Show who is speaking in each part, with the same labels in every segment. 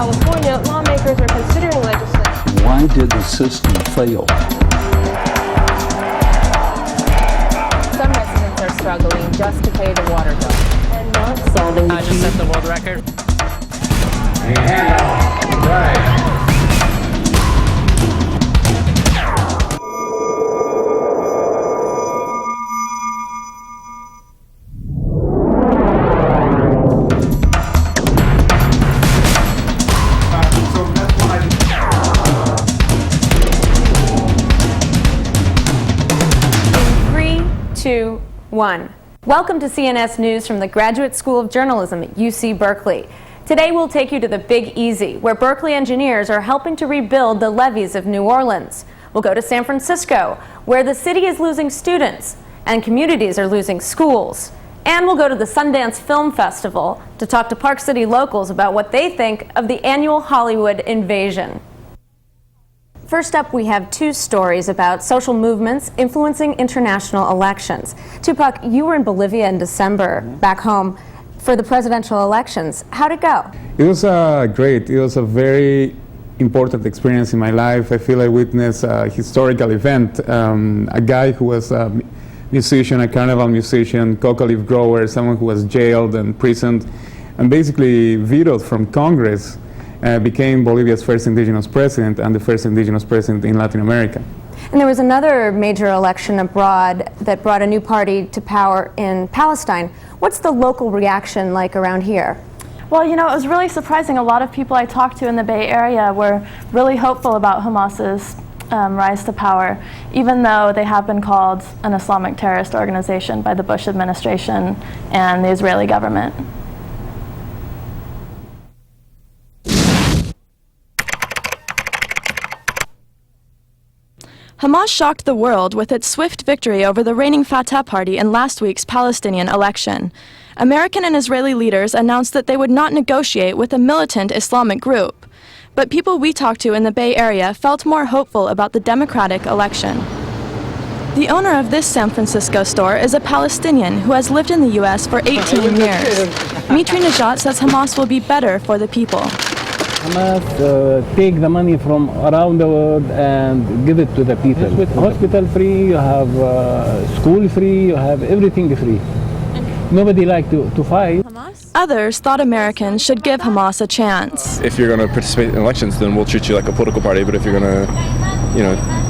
Speaker 1: California, lawmakers are considering legislation.
Speaker 2: Why did the system fail?
Speaker 1: Some residents are struggling just to pay the water bill and not solving the
Speaker 3: I just set the world record.
Speaker 4: Right.
Speaker 5: Welcome to CNS News from the Graduate School of Journalism at UC Berkeley. Today we'll take you to the Big Easy, where Berkeley engineers are helping to rebuild the levees of New Orleans. We'll go to San Francisco, where the city is losing students and communities are losing schools. And we'll go to the Sundance Film Festival to talk to Park City locals about what they think of the annual Hollywood invasion. First up, we have two stories about social movements influencing international elections. Tupac, you were in Bolivia in December, back home, for the presidential elections. How'd it go?
Speaker 6: It was great. It was a very important experience in my life. I feel I witnessed a historical event. A guy who was a musician, a carnival musician, coca leaf grower, someone who was jailed and imprisoned, and basically vetoed from Congress, became Bolivia's first indigenous president and the first indigenous president in Latin America.
Speaker 5: And there was another major election abroad that brought a new party to power in Palestine. What's the local reaction like around here?
Speaker 7: Well, you know, it was really surprising. A lot of people I talked to in the Bay Area were really hopeful about Hamas's rise to power, even though they have been called an Islamic terrorist organization by the Bush administration and the Israeli government.
Speaker 8: Hamas shocked the world with its swift victory over the reigning Fatah party in last week's Palestinian election. American and Israeli leaders announced that they would not negotiate with a militant Islamic group. But people we talked to in the Bay Area felt more hopeful about the democratic election. The owner of this San Francisco store is a Palestinian who has lived in the U.S. for 18 years. Mitri Najat says Hamas will be better for the people.
Speaker 9: Hamas take the money from around the world and give it to the people. With hospital free, you have school free, you have everything free. Nobody like to fight.
Speaker 8: Others thought Americans should give Hamas a chance.
Speaker 10: If you're going to participate in elections, then we'll treat you like a political party. But if you're going to,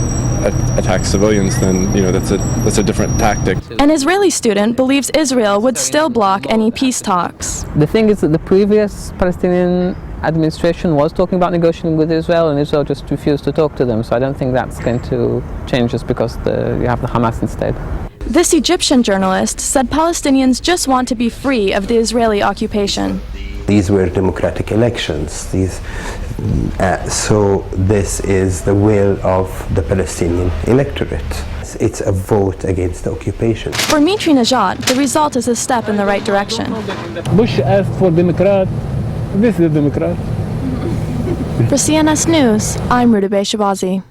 Speaker 10: attack civilians, then that's a different tactic.
Speaker 8: An Israeli student believes Israel would still block any peace talks.
Speaker 11: The thing is that the previous Palestinian administration was talking about negotiating with Israel, and Israel just refused to talk to them. So I don't think that's going to change just because you have the Hamas instead.
Speaker 8: This Egyptian journalist said Palestinians just want to be free of the Israeli occupation.
Speaker 12: These were democratic elections. So this is the will of the Palestinian electorate. It's a vote against the occupation.
Speaker 8: For Mitri Najat, the result is a step in the right direction.
Speaker 9: Bush asked for Democrat. This is a Democrat.
Speaker 8: For CNS News, I'm Rubik Shabazi.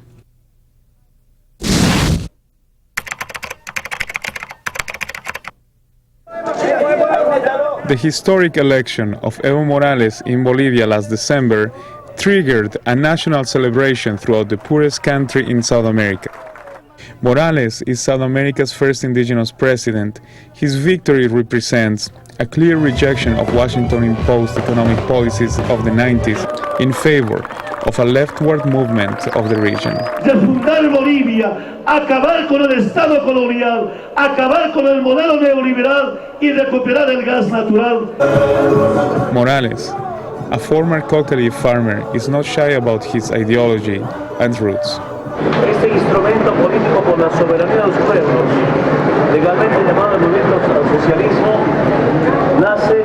Speaker 6: The historic election of Evo Morales in Bolivia last December triggered a national celebration throughout the poorest country in South America. Morales is South America's first indigenous president. His victory represents a clear rejection of Washington-imposed economic policies of the 90s in favor of a leftward movement of the region.
Speaker 13: Refundar Bolivia, acabar con el Estado colonial, acabar con el modelo neoliberal y recuperar el gas natural.
Speaker 6: Morales, a former coca leaf farmer, is not shy about his ideology and roots.
Speaker 13: Este instrumento político por la soberanía de los pueblos, legalmente llamado el movimiento al socialismo, nace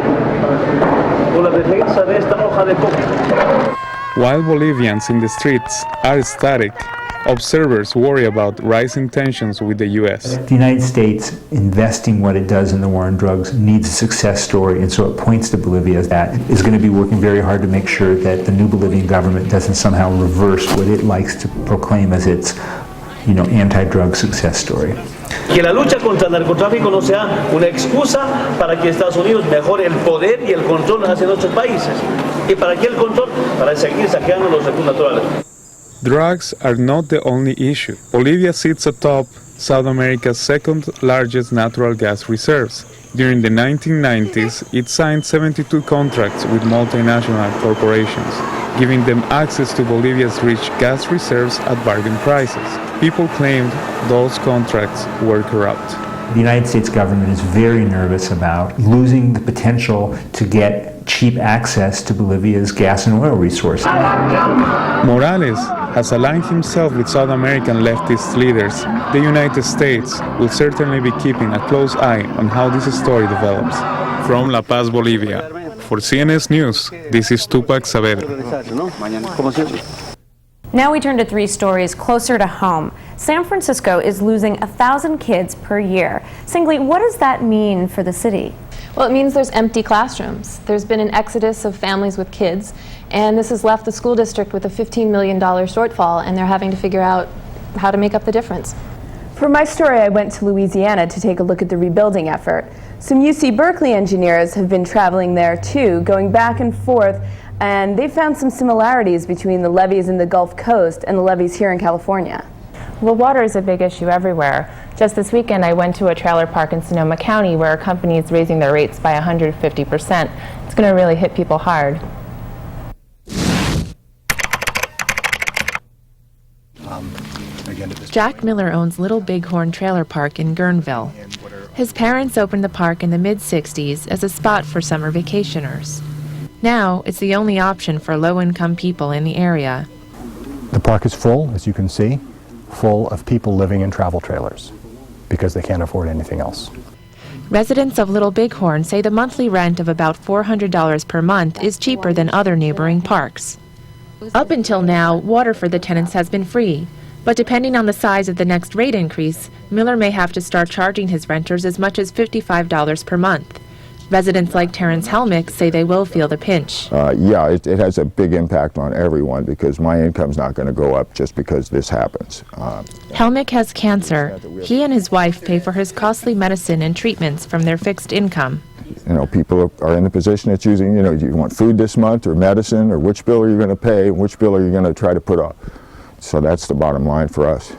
Speaker 13: por la defensa de esta hoja de coca.
Speaker 6: While Bolivians in the streets are ecstatic, observers worry about rising tensions with the U.S.
Speaker 14: The United States, investing what it does in the war on drugs, needs a success story, and so it points to Bolivia as that is going to be working very hard to make sure that the new Bolivian government doesn't somehow reverse what it likes to proclaim as its anti-drug success story.
Speaker 13: Que la lucha contra el narcotráfico no sea una excusa para que Estados Unidos mejore el poder y el control hacia nuestros países. ¿Y para qué el control? Para seguir saqueando los recursos naturales.
Speaker 6: Drugs are not the only issue. Bolivia sits atop South America's second largest natural gas reserves. During the 1990s, it signed 72 contracts with multinational corporations, giving them access to Bolivia's rich gas reserves at bargain prices. People claimed those contracts were corrupt.
Speaker 14: The United States government is very nervous about losing the potential to get cheap access to Bolivia's gas and oil resources.
Speaker 6: Morales has aligned himself with South American leftist leaders. The United States will certainly be keeping a close eye on how this story develops. From La Paz, Bolivia, for CNS News, this is Tupac Saavedra.
Speaker 5: Now we turn to three stories closer to home. San Francisco is losing 1,000 kids per year. Singly, what does that mean for the city?
Speaker 3: Well, it means there's empty classrooms. There's been an exodus of families with kids, and this has left the school district with a $15 million shortfall, and they're having to figure out how to make up the difference.
Speaker 1: For my story, I went to Louisiana to take a look at the rebuilding effort. Some UC Berkeley engineers have been traveling there too, going back and forth, and they found some similarities between the levees in the Gulf Coast and the levees here in California.
Speaker 4: Well, water is a big issue everywhere. Just this weekend, I went to a trailer park in Sonoma County where a company is raising their rates by 150%. It's going to really hit people hard.
Speaker 15: Jack Miller owns Little Bighorn Trailer Park in Guerneville. His parents opened the park in the mid-60s as a spot for summer vacationers. Now, it's the only option for low-income people in the area.
Speaker 16: The park is full, as you can see, full of people living in travel trailers because they can't afford anything else.
Speaker 15: Residents of Little Bighorn say the monthly rent of about $400 per month is cheaper than other neighboring parks. Up until now, water for the tenants has been free, but depending on the size of the next rate increase, Miller may have to start charging his renters as much as $55 per month. Residents like Terrence Helmick say they will feel the pinch.
Speaker 17: Yeah, it has a big impact on everyone because my income's not going to go up just because this happens.
Speaker 15: Helmick has cancer. He and his wife pay for his costly medicine and treatments from their fixed income.
Speaker 17: You know, people are in the position of choosing, do you want food this month or medicine, or which bill are you going to pay and which bill are you going to try to put off? So that's the bottom line for us.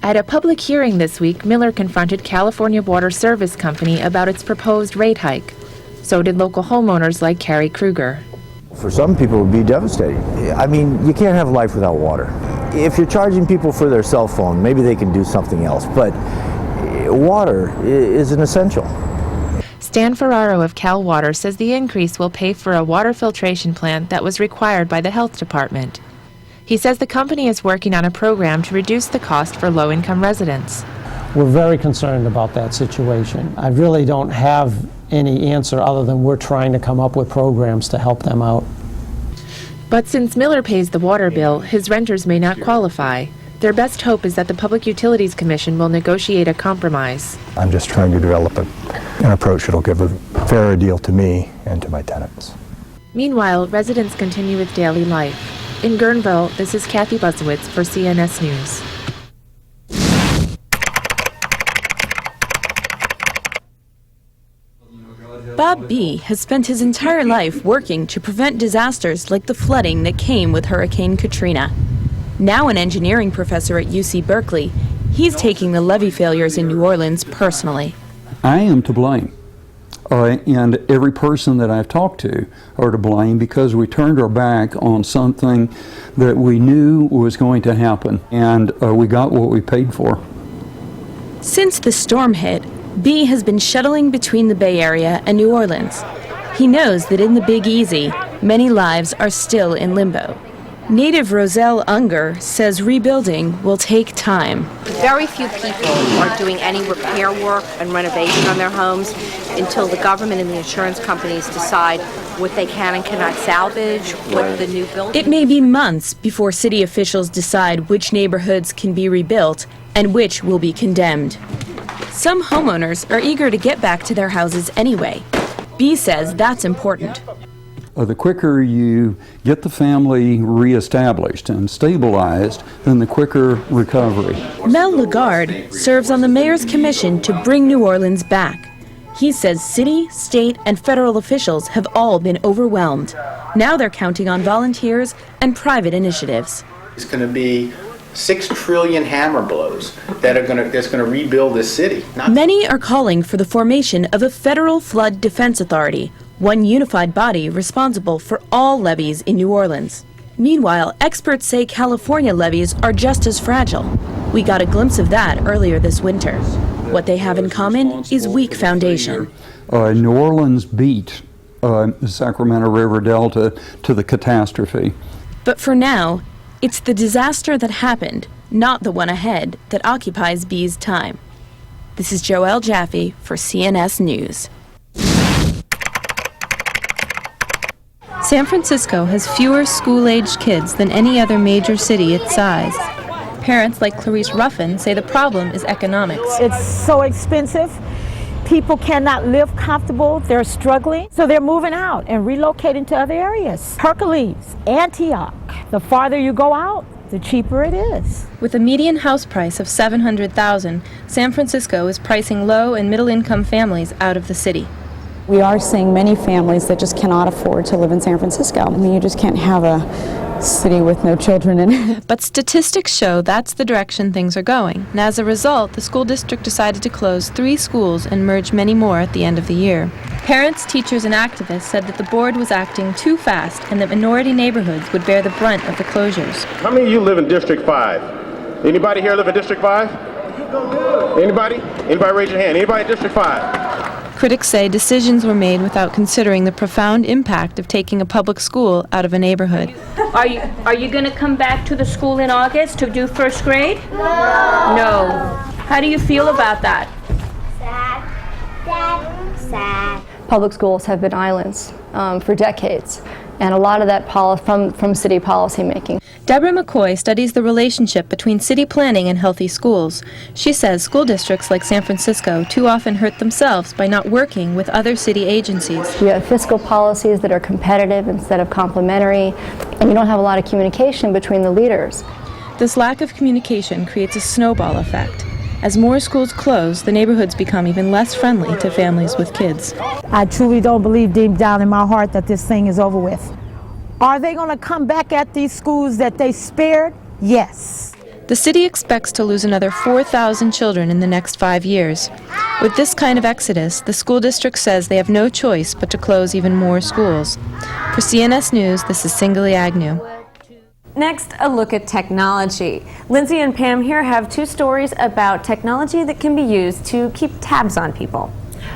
Speaker 15: At a public hearing this week, Miller confronted California Water Service Company about its proposed rate hike. So did local homeowners like Carrie Kruger.
Speaker 18: For some people, it would be devastating. I mean, you can't have life without water. If you're charging people for their cell phone, maybe they can do something else, but water is an essential.
Speaker 15: Stan Ferraro of Cal Water says the increase will pay for a water filtration plant that was required by the health department. He says the company is working on a program to reduce the cost for low-income residents.
Speaker 19: We're very concerned about that situation. I really don't have any answer other than we're trying to come up with programs to help them out.
Speaker 15: But since Miller pays the water bill, his renters may not qualify. Their best hope is that the Public Utilities Commission will negotiate a compromise.
Speaker 16: I'm just trying to develop an approach that will give a fairer deal to me and to my tenants.
Speaker 15: Meanwhile, residents continue with daily life. In Guerneville, this is Kathy Buzzowitz for CNS News.
Speaker 20: Bob B. has spent his entire life working to prevent disasters like the flooding that came with Hurricane Katrina. Now an engineering professor at UC Berkeley, he's taking the levee failures in New Orleans personally.
Speaker 2: I am to blame. And every person that I've talked to are to blame because we turned our back on something that we knew was going to happen, and we got what we paid for.
Speaker 20: Since the storm hit, B has been shuttling between the Bay Area and New Orleans. He knows that in the Big Easy, many lives are still in limbo. Native Roselle Unger says rebuilding will take time.
Speaker 21: Very few people are doing any repair work and renovation on their homes until the government and the insurance companies decide what they can and cannot salvage, what the new building.
Speaker 20: It may be months before city officials decide which neighborhoods can be rebuilt and which will be condemned. Some homeowners are eager to get back to their houses anyway. B says that's important.
Speaker 2: The quicker you get the family reestablished and stabilized, then the quicker recovery.
Speaker 20: Mel Lagarde serves on the mayor's commission to bring New Orleans back. He says city, state, and federal officials have all been overwhelmed. Now they're counting on volunteers and private initiatives.
Speaker 7: It's going to be 6 trillion hammer blows that's going to rebuild this city.
Speaker 20: Many are calling for the formation of a federal flood defense authority, one unified body responsible for all levees in New Orleans. Meanwhile, experts say California levees are just as fragile. We got a glimpse of that earlier this winter. What they have in common is weak foundation.
Speaker 2: New Orleans beat the Sacramento River Delta to the catastrophe.
Speaker 20: But for now, it's the disaster that happened, not the one ahead, that occupies Bee's time. This is Joelle Jaffe for CNS News.
Speaker 3: San Francisco has fewer school-aged kids than any other major city its size. Parents like Clarice Ruffin say the problem is economics.
Speaker 22: It's so expensive. People cannot live comfortable. They're struggling. So they're moving out and relocating to other areas. Hercules, Antioch. The farther you go out, the cheaper it is.
Speaker 3: With a median house price of $700,000, San Francisco is pricing low and middle-income families out of the city.
Speaker 23: We are seeing many families that just cannot afford to live in San Francisco. I mean, you just can't have a city with no children in it.
Speaker 3: But statistics show that's the direction things are going. And as a result, the school district decided to close 3 schools and merge many more at the end of the year. Parents, teachers, and activists said that the board was acting too fast and that minority neighborhoods would bear the brunt of the closures.
Speaker 24: How many of you live in District 5? Anybody here live in District 5? Anybody? Anybody raise your hand? Anybody in District 5?
Speaker 3: Critics say decisions were made without considering the profound impact of taking a public school out of a neighborhood.
Speaker 25: Are you going to come back to the school in August to do first grade? No. How do you feel about that?
Speaker 26: Sad. Public schools have been islands for decades, and a lot of that from city policy making.
Speaker 3: Deborah McCoy studies the relationship between city planning and healthy schools. She says school districts like San Francisco too often hurt themselves by not working with other city agencies.
Speaker 26: You have fiscal policies that are competitive instead of complementary, and you don't have a lot of communication between the leaders.
Speaker 3: This lack of communication creates a snowball effect. As more schools close, the neighborhoods become even less friendly to families with kids.
Speaker 22: I truly don't believe deep down in my heart that this thing is over with. Are they going to come back at these schools that they spared? Yes.
Speaker 3: The city expects to lose another 4,000 children in the next 5 years. With this kind of exodus, the school district says they have no choice but to close even more schools. For CNS News, this is Singali Agnew.
Speaker 5: Next, a look at technology. Lindsay and Pam here have 2 stories about technology that can be used to keep tabs on people.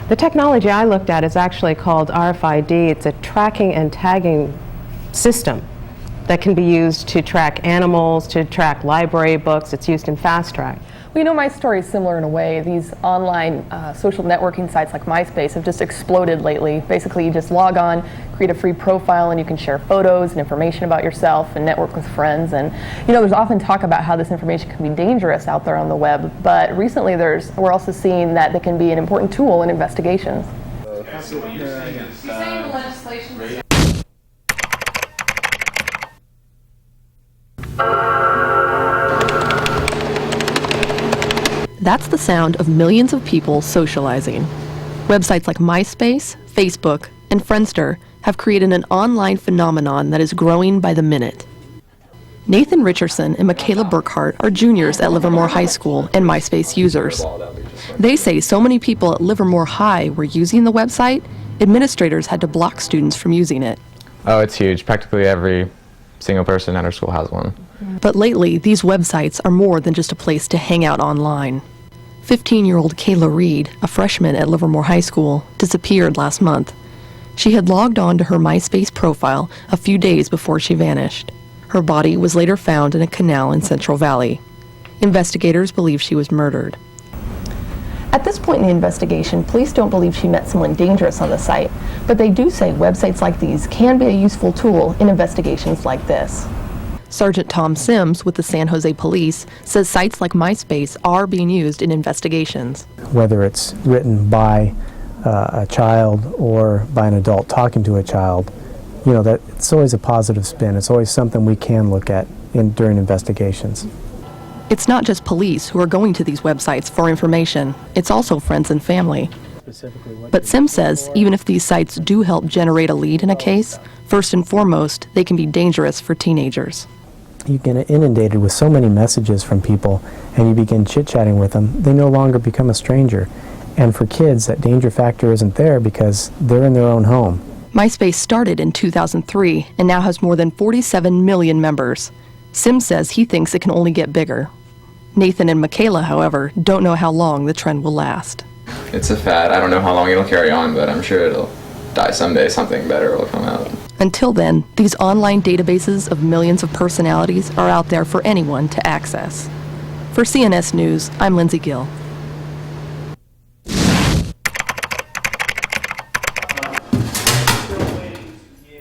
Speaker 27: The technology I looked at is actually called RFID. It's a tracking and tagging system that can be used to track animals, to track library books. It's used in Fast Track.
Speaker 28: Well, you know, my story is similar in a way. These online social networking sites like MySpace have just exploded lately. Basically, you just log on, create a free profile, and you can share photos and information about yourself and network with friends. And, you know, there's often talk about how this information can be dangerous out there on the web, but recently we're also seeing that they can be an important tool in investigations.
Speaker 29: That's the sound of millions of people socializing. Websites like MySpace, Facebook, and Friendster have created an online phenomenon that is growing by the minute. Nathan Richardson and Michaela Burkhart are juniors at Livermore High School and MySpace users. They say so many people at Livermore High were using the website, administrators had to block students from using it.
Speaker 30: Oh, it's huge. Practically every single person at our school has one.
Speaker 29: But lately, these websites are more than just a place to hang out online. 15-year-old Kayla Reed, a freshman at Livermore High School, disappeared last month. She had logged on to her MySpace profile a few days before she vanished. Her body was later found in a canal in Central Valley. Investigators believe she was murdered. At this point in the investigation, police don't believe she met someone dangerous on the site, but they do say websites like these can be a useful tool in investigations like this. Sergeant Tom Sims with the San Jose Police says sites like MySpace are being used in investigations.
Speaker 31: Whether it's written by a child or by an adult talking to a child,
Speaker 1: you know, that it's always a positive spin. It's always something we can look at during investigations.
Speaker 29: It's not just police who are going to these websites for information. It's also friends and family. But Sim says even if these sites do help generate a lead in a case, first and foremost, they can be dangerous for teenagers.
Speaker 1: You get inundated with so many messages from people, and you begin chit-chatting with them, they no longer become a stranger. And for kids, that danger factor isn't there because they're in their own home.
Speaker 29: MySpace started in 2003 and now has more than 47 million members. Sim says he thinks it can only get bigger. Nathan and Michaela, however, don't know how long the trend will last.
Speaker 30: It's a fad. I don't know how long it'll carry on, but I'm sure it'll die someday. Something better will come out.
Speaker 29: Until then, these online databases of millions of personalities are out there for anyone to access. For CNS News, I'm Lindsay Gill.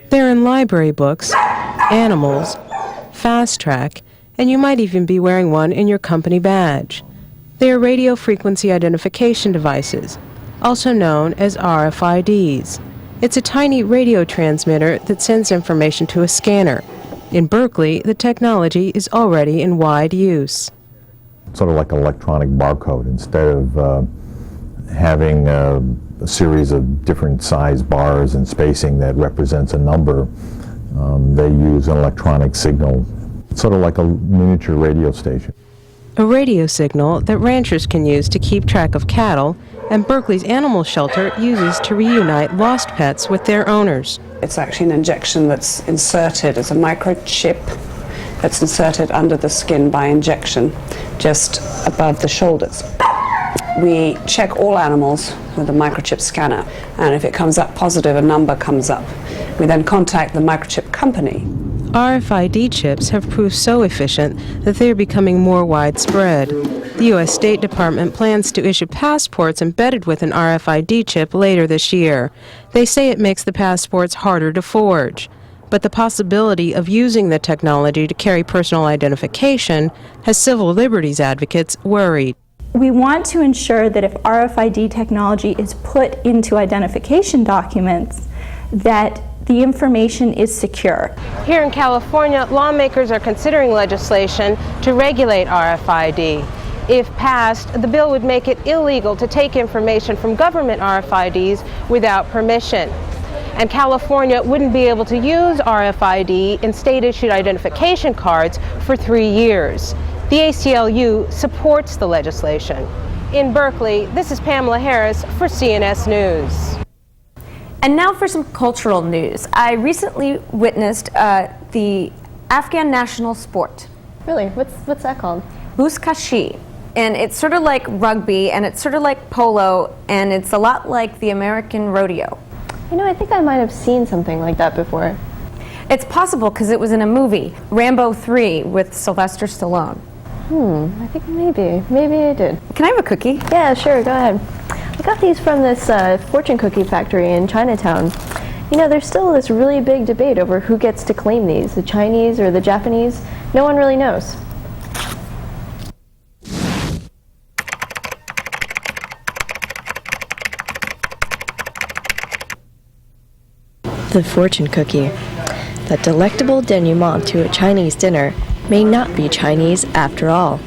Speaker 27: They're in library books, animals, fast track, and you might even be wearing one in your company badge. They are radio frequency identification devices, also known as RFIDs. It's a tiny radio transmitter that sends information to a scanner. In Berkeley, the technology is already in wide use.
Speaker 16: Sort of like an electronic barcode. Instead of having a series of different size bars and spacing that represents a number, they use an electronic signal, sort of like a miniature radio station.
Speaker 27: A radio signal that ranchers can use to keep track of cattle, and Berkeley's animal shelter uses to reunite lost pets with their owners.
Speaker 4: It's actually an injection that's inserted as a microchip that's inserted under the skin by injection, just above the shoulders. We check all animals with a microchip scanner, and if it comes up positive, a number comes up. We then contact the microchip company.
Speaker 27: RFID chips have proved so efficient that they are becoming more widespread. The U.S. State Department plans to issue passports embedded with an RFID chip later this year. They say it makes the passports harder to forge. But the possibility of using the technology to carry personal identification has civil liberties advocates worried.
Speaker 6: We want to ensure that if RFID technology is put into identification documents, that the information is secure.
Speaker 27: Here in California, lawmakers are considering legislation to regulate RFID. If passed, the bill would make it illegal to take information from government RFIDs without permission. And California wouldn't be able to use RFID in state-issued identification cards for 3 years. The ACLU supports the legislation. In Berkeley, this is Pamela Harris for CNS News.
Speaker 5: And now for some cultural news. I recently witnessed the Afghan national sport.
Speaker 26: Really? What's that called?
Speaker 5: Buzkashi. And it's sort of like rugby, and it's sort of like polo, and it's a lot like the American rodeo.
Speaker 26: You know, I think I might have seen something like that before.
Speaker 5: It's possible because it was in a movie, Rambo 3, with Sylvester Stallone.
Speaker 26: I think maybe I did.
Speaker 5: Can I have a cookie?
Speaker 26: Yeah, sure, go ahead. I got these from this fortune cookie factory in Chinatown. You know, there's still this really big debate over who gets to claim these, the Chinese or the Japanese. No one really knows.
Speaker 8: The fortune cookie. That delectable denouement to a Chinese dinner may not be Chinese after all.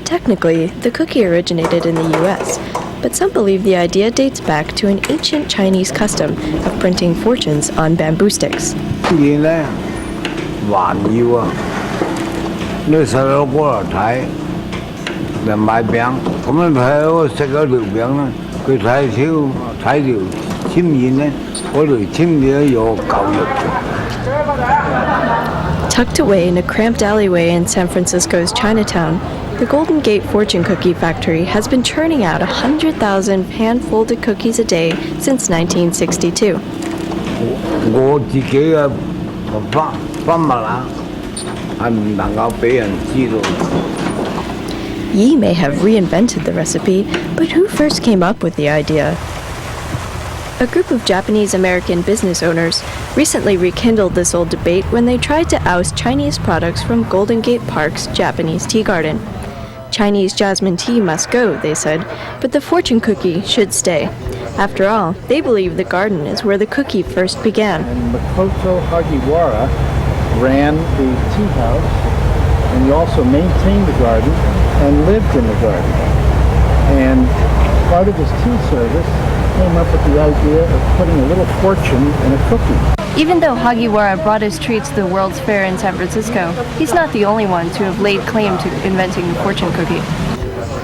Speaker 8: Technically, the cookie originated in the US, but some believe the idea dates back to an ancient Chinese custom of printing fortunes on bamboo sticks. Tucked away in a cramped alleyway in San Francisco's Chinatown, the Golden Gate Fortune Cookie Factory has been churning out 100,000 hand-folded cookies a day since 1962. Yi may have reinvented the recipe, but who first came up with the idea? A group of Japanese-American business owners recently rekindled this old debate when they tried to oust Chinese products from Golden Gate Park's Japanese tea garden. Chinese jasmine tea must go, they said, but the fortune cookie should stay. After all, they believe the garden is where the cookie first began.
Speaker 9: And Makoto Hagiwara ran the tea house, and he also maintained the garden and lived in the garden. And part of his tea service came up with the idea of putting a little fortune in a cookie.
Speaker 26: Even though Hagiwara brought his treats to the World's Fair in San Francisco, he's not the only one to have laid claim to inventing the fortune cookie.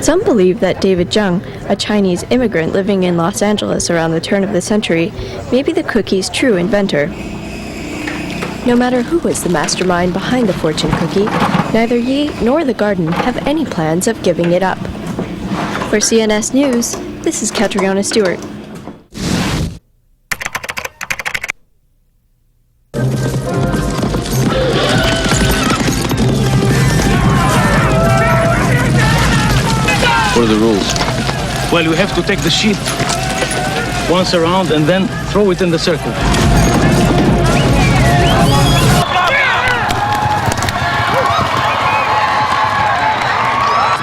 Speaker 8: Some believe that David Zheng, a Chinese immigrant living in Los Angeles around the turn of the century, may be the cookie's true inventor. No matter who was the mastermind behind the fortune cookie, neither Yi nor the garden have any plans of giving it up. For CNS News, this is Catriona Stewart.
Speaker 10: What are the rules? Well, you have to take the sheet once around and then throw it in the circle.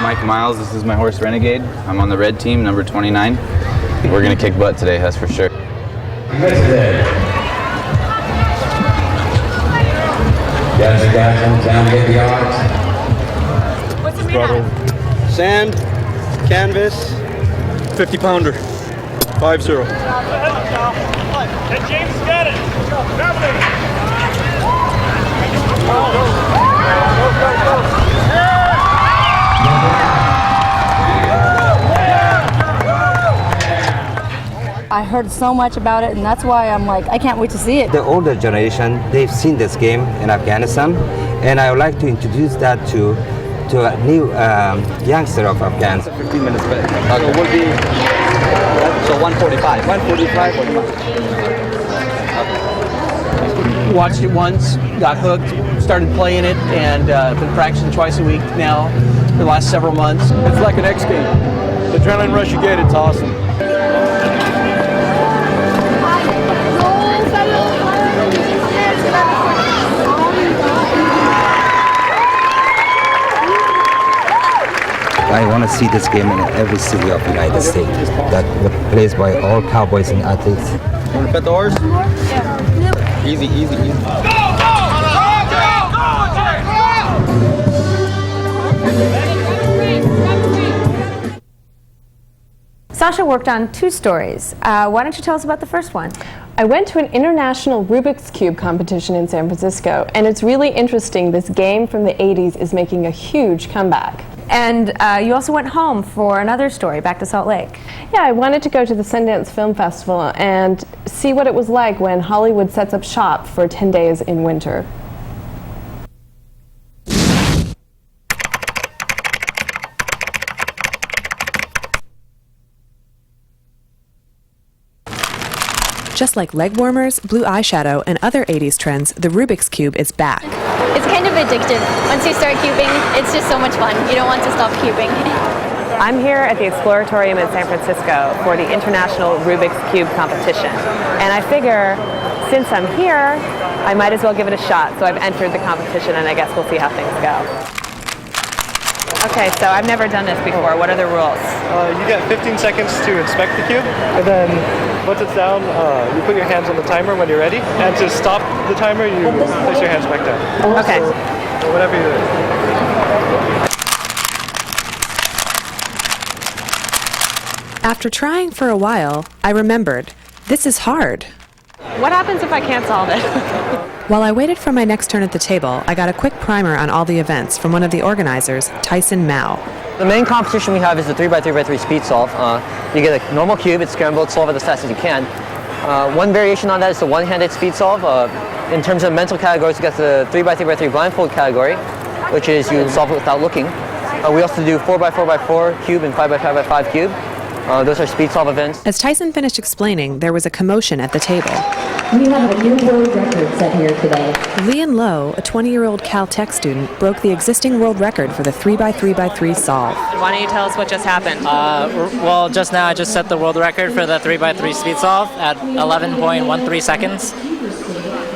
Speaker 11: Mike Miles, this is my horse Renegade. I'm on the red team, number 29. We're gonna kick butt today, that's for sure.
Speaker 12: What's the mean? Sand, canvas, 50-pounder, 5-0.
Speaker 13: And James got it.
Speaker 14: I heard so much about it, and that's why I'm like, I can't wait to see it.
Speaker 15: The older generation, they've seen this game in Afghanistan, and I would like to introduce that to a new youngster of Afghans.
Speaker 11: 15 minutes back. So we'll be, so 145. 145.
Speaker 17: Watched it once, got hooked, started playing it, and been practicing twice a week now for the last several months.
Speaker 12: It's like an X game. The adrenaline rush you get, it's awesome.
Speaker 15: I want to see this game in every city of the United States that plays by all cowboys and athletes.
Speaker 12: Want to pet the horse? Yeah. Easy, easy, easy.
Speaker 5: Sasha worked on 2 stories. Why don't you tell us about the first one?
Speaker 18: I went to an international Rubik's Cube competition in San Francisco, and it's really interesting. This game from the 80s is making a huge comeback.
Speaker 5: And you also went home for another story, back to Salt Lake.
Speaker 18: Yeah, I wanted to go to the Sundance Film Festival and see what it was like when Hollywood sets up shop for 10 days in winter.
Speaker 19: Just like leg warmers, blue eyeshadow, and other 80s trends, the Rubik's Cube is back.
Speaker 31: It's kind of addictive. Once you start cubing, it's just so much fun. You don't want to stop cubing.
Speaker 18: I'm here at the Exploratorium in San Francisco for the International Rubik's Cube competition. And I figure, since I'm here, I might as well give it a shot. So I've entered the competition, and I guess we'll see how things go. Okay, so I've never done this before. What are the rules?
Speaker 12: You get 15 seconds to inspect the cube, and then once it's down, you put your hands on the timer when you're ready, and to stop the timer, you place your hands back down.
Speaker 18: Okay.
Speaker 12: So whatever you're doing.
Speaker 19: After trying for a while, I remembered, this is hard.
Speaker 18: What happens if I can't solve it?
Speaker 19: While I waited for my next turn at the table, I got a quick primer on all the events from one of the organizers, Tyson Mao.
Speaker 32: The main competition we have is the 3x3x3 speed solve. You get a normal cube, it's scrambled, solve it as fast as you can. One variation on that is the one-handed speed solve. In terms of mental categories, you get the 3x3x3 blindfold category, which is you solve it without looking. We also do 4x4x4 cube and 5x5x5 cube. Those are speed solve events.
Speaker 19: As Tyson finished explaining, there was a commotion at the table.
Speaker 33: We have a new world record set here today.
Speaker 19: Lian Lo, a 20-year-old Caltech student, broke the existing world record for the 3x3x3 solve.
Speaker 34: Why don't you tell us what just happened? Well, just now I just set the world record for the 3x3 speed solve at 11.13 seconds.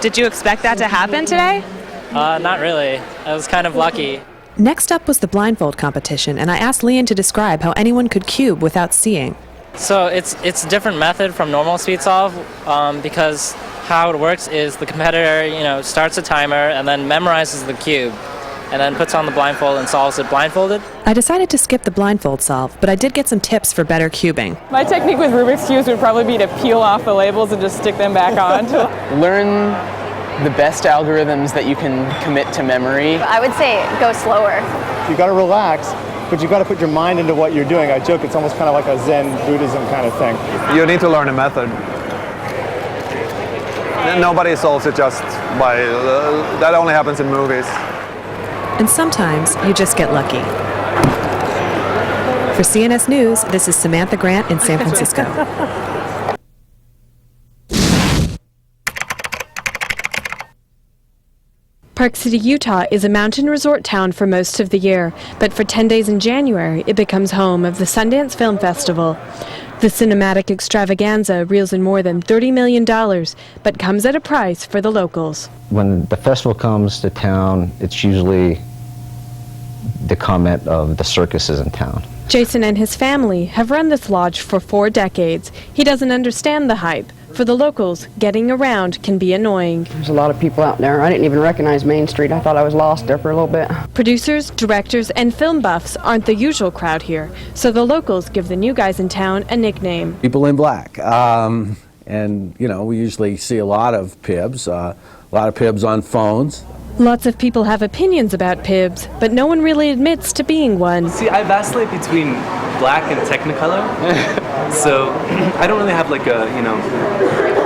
Speaker 18: Did you expect that to happen today?
Speaker 34: Not really. I was kind of lucky.
Speaker 19: Next up was the blindfold competition, and I asked Lian to describe how anyone could cube without seeing.
Speaker 34: So it's a different method from normal speed solve because how it works is the competitor, starts a timer and then memorizes the cube and then puts on the blindfold and solves it blindfolded.
Speaker 19: I decided to skip the blindfold solve, but I did get some tips for better cubing.
Speaker 1: My technique with Rubik's Cubes would probably be to peel off the labels and just stick them back on.
Speaker 2: Learn the best algorithms that you can commit to memory.
Speaker 31: I would say go slower.
Speaker 12: You got to relax, but you got to put your mind into what you're doing. I joke it's almost kind of like a Zen Buddhism kind of thing.
Speaker 3: You need to learn a method. Nobody solves it just by, that only happens in movies.
Speaker 19: And sometimes you just get lucky. For CNS News, this is Samantha Grant in San Francisco.
Speaker 7: Park City, Utah is a mountain resort town for most of the year, but for 10 days in January, it becomes home of the Sundance Film Festival. The cinematic extravaganza reels in more than $30 million, but comes at a price for the locals.
Speaker 16: When the festival comes to town, it's usually the comment of the circuses in town.
Speaker 7: Jason and his family have run this lodge for 4 decades. He doesn't understand the hype. For the locals, getting around can be annoying.
Speaker 20: There's a lot of people out there. I didn't even recognize Main Street. I thought I was lost there for a little bit.
Speaker 7: Producers, directors, and film buffs aren't the usual crowd here, so the locals give the new guys in town a nickname.
Speaker 21: People in black. And, we usually see a lot of pibs, on phones.
Speaker 7: Lots of people have opinions about pibs, but no one really admits to being one.
Speaker 22: See, I vacillate between black and Technicolor, so I don't really have like a,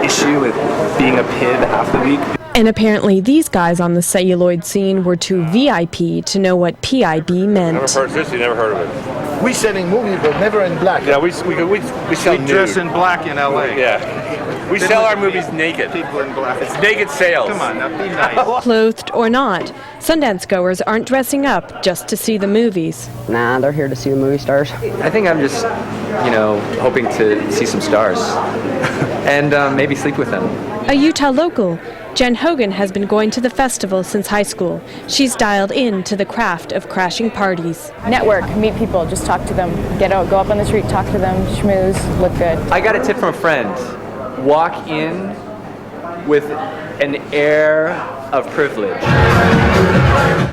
Speaker 22: issue with being a pib half the week.
Speaker 7: And apparently these guys on the celluloid scene were too VIP to know what PIB meant.
Speaker 23: Never heard of this, you never heard of it.
Speaker 9: We sell in movies, but never in black.
Speaker 23: Yeah, we sell nude.
Speaker 9: Dress in black in LA.
Speaker 23: Yeah. We sell our movies naked.
Speaker 9: People in black.
Speaker 23: It's naked sales.
Speaker 9: Come on, now be nice.
Speaker 7: Clothed or not, Sundance goers aren't dressing up just to see the movies.
Speaker 20: Nah, they're here to see the movie stars.
Speaker 24: I think I'm just, hoping to see some stars and maybe sleep with them.
Speaker 7: A Utah local, Jen Hogan has been going to the festival since high school. She's dialed in to the craft of crashing parties.
Speaker 14: Network, meet people, just talk to them. Get out, go up on the street, talk to them, schmooze, look good.
Speaker 24: I got a tip from a friend. Walk in with an air of privilege.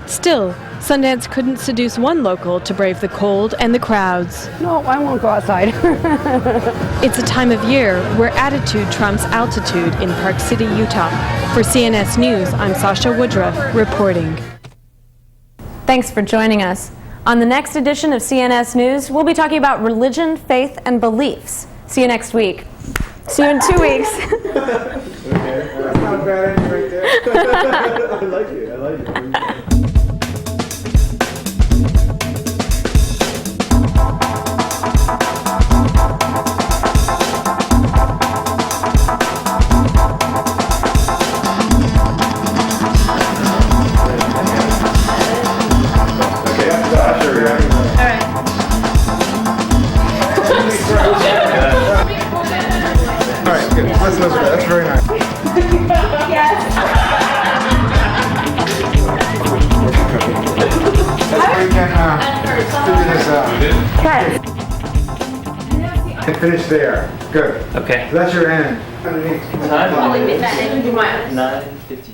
Speaker 7: Still, Sundance couldn't seduce one local to brave the cold and the crowds.
Speaker 20: No, I won't go outside.
Speaker 7: It's a time of year where attitude trumps altitude in Park City, Utah. For CNS News, I'm Sasha Woodruff reporting.
Speaker 5: Thanks for joining us. On the next edition of CNS News, we'll be talking about religion, faith, and beliefs. See you next week. See you in 2 weeks.
Speaker 9: Okay, that's not a bad ending right there. I like it. That's very nice. We can finish there. Good.
Speaker 22: Okay.
Speaker 9: So that's your end.
Speaker 22: Time? 9:50.